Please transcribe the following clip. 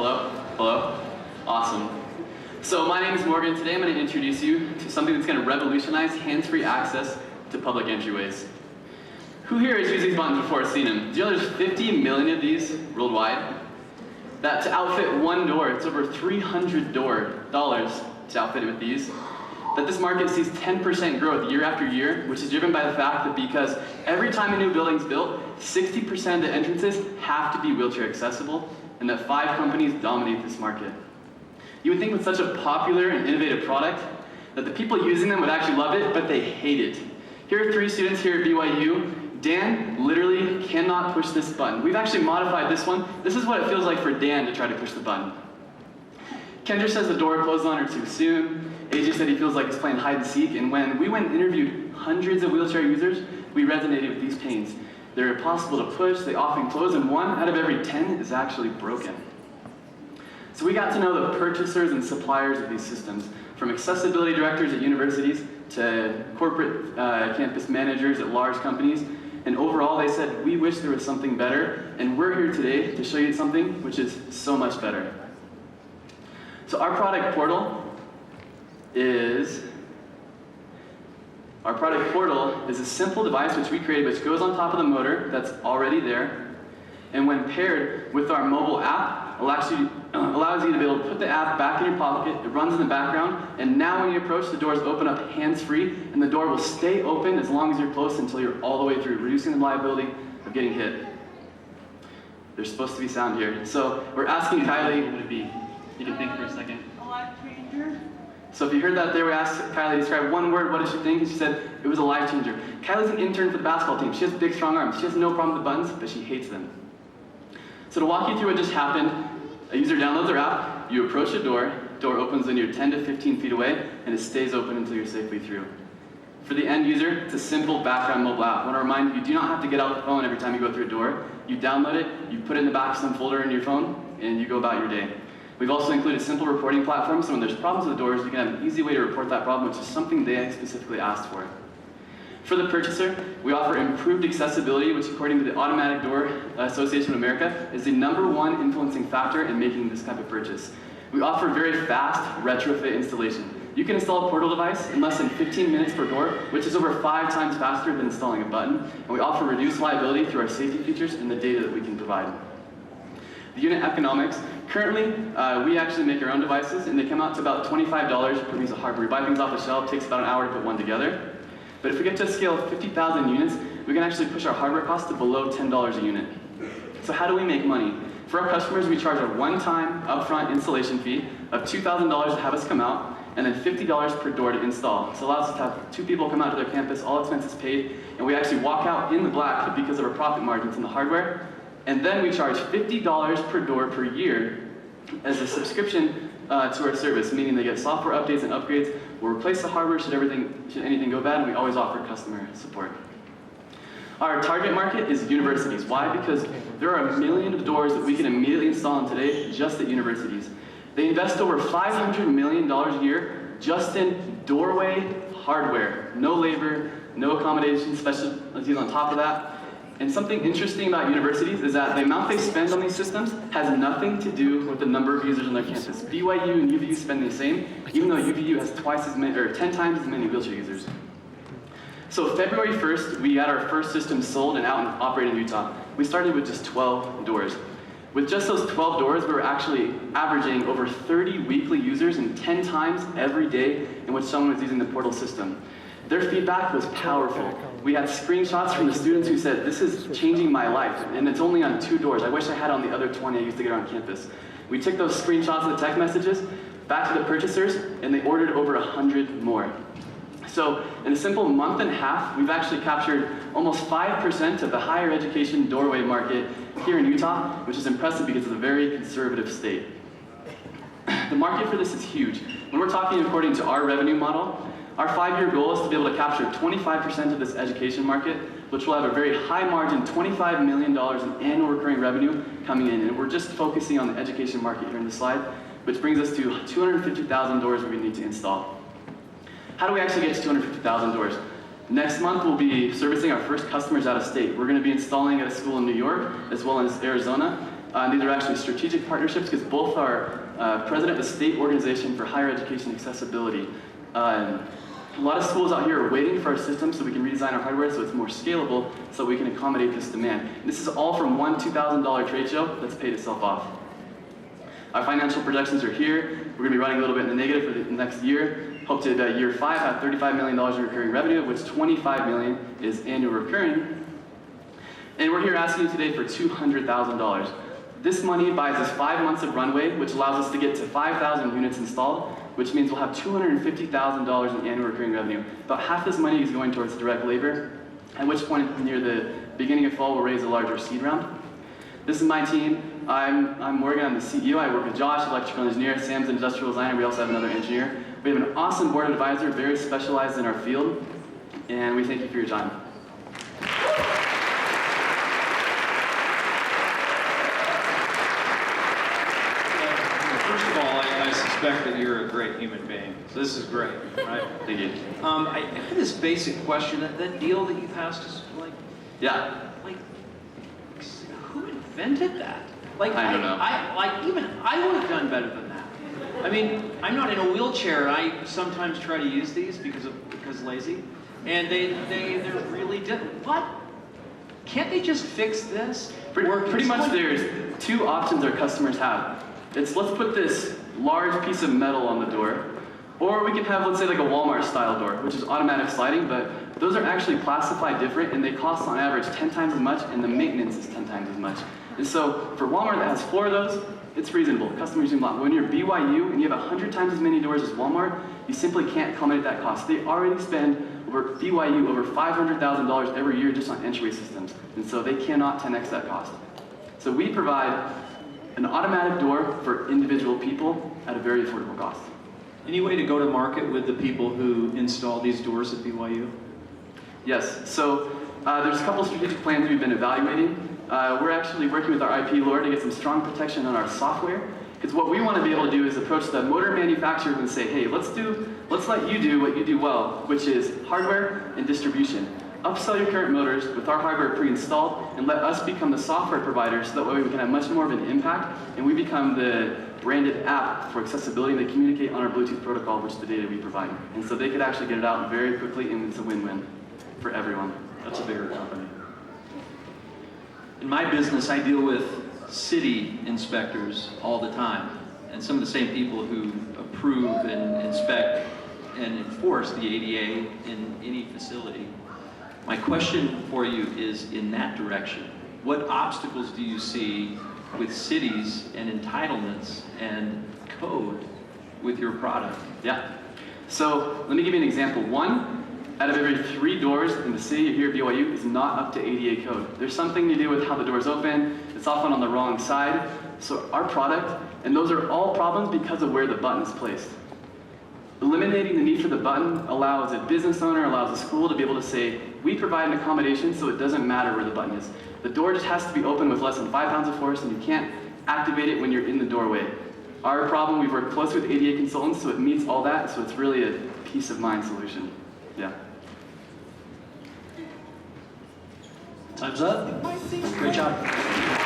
Hello? Hello? Awesome. So my name is Morgan. Today I'm going to introduce you to something that's going to revolutionize hands-free access to public entryways. Who here has used these buttons before has seen them? Do you know there's 50 million of these worldwide? That to outfit one door, it's over $300 to outfit it with these. That this market sees 10% growth year after year, which is driven by the fact that because every time a new building's built, 60% of the entrances have to be wheelchair accessible, and that 5 companies dominate this market. You would think with such a popular and innovative product that the people using them would actually love it, but they hate it. Here are 3 students here at BYU. Dan literally cannot push this button. We've actually modified this one. This is what it feels like for Dan to try to push the button. Kendra says the door closed on her too soon. AJ said he feels like he's playing hide and seek, and when we went and interviewed hundreds of wheelchair users, we resonated with these pains. They're impossible to push, they often close, and 1 out of every 10 is actually broken. So we got to know the purchasers and suppliers of these systems, from accessibility directors at universities to corporate campus managers at large companies, and overall they said, we wish there was something better, and we're here today to show you something which is so much better. So our product portal is a simple device which we created, which goes on top of the motor that's already there, and when paired with our mobile app, allows you to be able to put the app back in your pocket. It runs in the background, and now when you approach, the doors open up hands-free, and the door will stay open as long as you're close until you're all the way through, reducing the liability of getting hit. There's supposed to be sound here. So we're asking Kylie, what would it be? You can think for a second. A life changer. So if you heard that there, we asked Kylie to describe one word, what did she think? And she said, it was a life changer. Kylie's an intern for the basketball team. She has big, strong arms. She has no problem with the buttons, but she hates them. So to walk you through what just happened, a user downloads their app, you approach the door opens when you're 10 to 15 feet away, and it stays open until you're safely through. For the end user, it's a simple background mobile app. I want to remind you, you do not have to get out the phone every time you go through a door. You download it, you put it in the back of some folder in your phone, and you go about your day. We've also included simple reporting platforms, so when there's problems with the doors, you can have an easy way to report that problem, which is something they specifically asked for. For the purchaser, we offer improved accessibility, which according to the Automatic Door Association of America, is the #1 influencing factor in making this type of purchase. We offer very fast retrofit installation. You can install a portal device in less than 15 minutes per door, which is over 5 times faster than installing a button, and we offer reduced liability through our safety features and the data that we can provide. The unit economics, currently, we actually make our own devices, and they come out to about $25 per piece of hardware. We buy things off the shelf, it takes about an hour to put one together. But if we get to a scale of 50,000 units, we can actually push our hardware cost to below $10 a unit. So how do we make money? For our customers, we charge a one-time upfront installation fee of $2,000 to have us come out, and then $50 per door to install. So it allows us to have 2 people come out to their campus, all expenses paid, and we actually walk out in the black because of our profit margins in the hardware. And then we charge $50 per door per year as a subscription to our service, meaning they get software updates and upgrades. We'll replace the hardware should anything go bad, and we always offer customer support. Our target market is universities. Why? Because there are a million doors that we can immediately install today just at universities. They invest over $500 million a year just in doorway hardware. No labor, no accommodation specialties on top of that. And something interesting about universities is that the amount they spend on these systems has nothing to do with the number of users on their campus. BYU and UVU spend the same, even though UVU has 10 times as many wheelchair users. So February 1st, we had our first system sold and out and operating in Utah. We started with just 12 doors. With just those 12 doors, we were actually averaging over 30 weekly users and 10 times every day in which someone was using the portal system. Their feedback was powerful. We had screenshots from the students who said, this is changing my life, and it's only on 2 doors. I wish I had on the other 20 I used to get on campus. We took those screenshots of the text messages back to the purchasers, and they ordered over 100 more. So in a simple month and a half, we've actually captured almost 5% of the higher education doorway market here in Utah, which is impressive because it's a very conservative state. The market for this is huge. When we're talking according to our revenue model, our 5-year goal is to be able to capture 25% of this education market, which will have a very high margin, $25 million in annual recurring revenue coming in. And we're just focusing on the education market here in this slide, which brings us to 250,000 doors we need to install. How do we actually get to 250,000 doors? Next month, we'll be servicing our first customers out of state. We're going to be installing at a school in New York, as well as Arizona. These are actually strategic partnerships because both are president of the state organization for higher education accessibility. A lot of schools out here are waiting for our system so we can redesign our hardware so it's more scalable so we can accommodate this demand. And this is all from one $2,000 trade show that's paid itself off. Our financial projections are here. We're going to be running a little bit in the negative for the next year. Hope to, year 5, have $35 million in recurring revenue, of which $25 million is annual recurring. And we're here asking you today for $200,000. This money buys us 5 months of runway, which allows us to get to 5,000 units installed, which means we'll have $250,000 in annual recurring revenue. About half this money is going towards direct labor, at which point near the beginning of fall we'll raise a larger seed round. This is my team. I'm Morgan, I'm the CEO. I work with Josh, electrical engineer, Sam's an industrial designer. We also have another engineer. We have an awesome board advisor, very specialized in our field, and we thank you for your time. First of all, I suspect that you're a great human being. So this is great, right? Thank you. I had this basic question. That deal that you passed us, Yeah. Who invented that? I don't know. Even I would have done better than that. I mean, I'm not in a wheelchair. I sometimes try to use these because lazy, and they're really different. What? Can't they just fix this? Pretty much there's 2 options our customers have. It's let's put this large piece of metal on the door, or we can have, let's say, like a Walmart style door, which is automatic sliding, but those are actually classified different and they cost on average 10 times as much and the maintenance is 10 times as much. And so for Walmart that has 4 of those, it's reasonable. Customers use a lot. When you're BYU and you have 100 times as many doors as Walmart, you simply can't accommodate that cost. They already spend BYU over $500,000 every year just on entryway systems. And so they cannot 10x that cost. So we provide an automatic door for individual people at a very affordable cost. Any way to go to market with the people who install these doors at BYU? Yes, so there's a couple strategic plans we've been evaluating. We're actually working with our IP lawyer to get some strong protection on our software. Because what we want to be able to do is approach the motor manufacturer and say, hey, let's let you do what you do well, which is hardware and distribution. Upsell your current motors with our hardware pre-installed and let us become the software provider so that way we can have much more of an impact and we become the branded app for accessibility and they communicate on our Bluetooth protocol, which is the data we provide. And so they could actually get it out very quickly and it's a win-win for everyone. That's a bigger company. In my business, I deal with city inspectors all the time, and some of the same people who approve and inspect and enforce the ADA in any facility. My question for you is in that direction. What obstacles do you see with cities and entitlements and code with your product? Yeah. So let me give you an example. 1 out of every 3 doors in the city here at BYU is not up to ADA code. There's something to do with how the doors open. It's often on the wrong side. So our product, and those are all problems because of where the button is placed. Eliminating the need for the button allows a business owner, allows a school to be able to say, we provide an accommodation so it doesn't matter where the button is. The door just has to be open with less than 5 pounds of force and you can't activate it when you're in the doorway. Our problem, we've worked closely with ADA consultants so it meets all that, so it's really a peace of mind solution. Yeah. Time's up. Great job.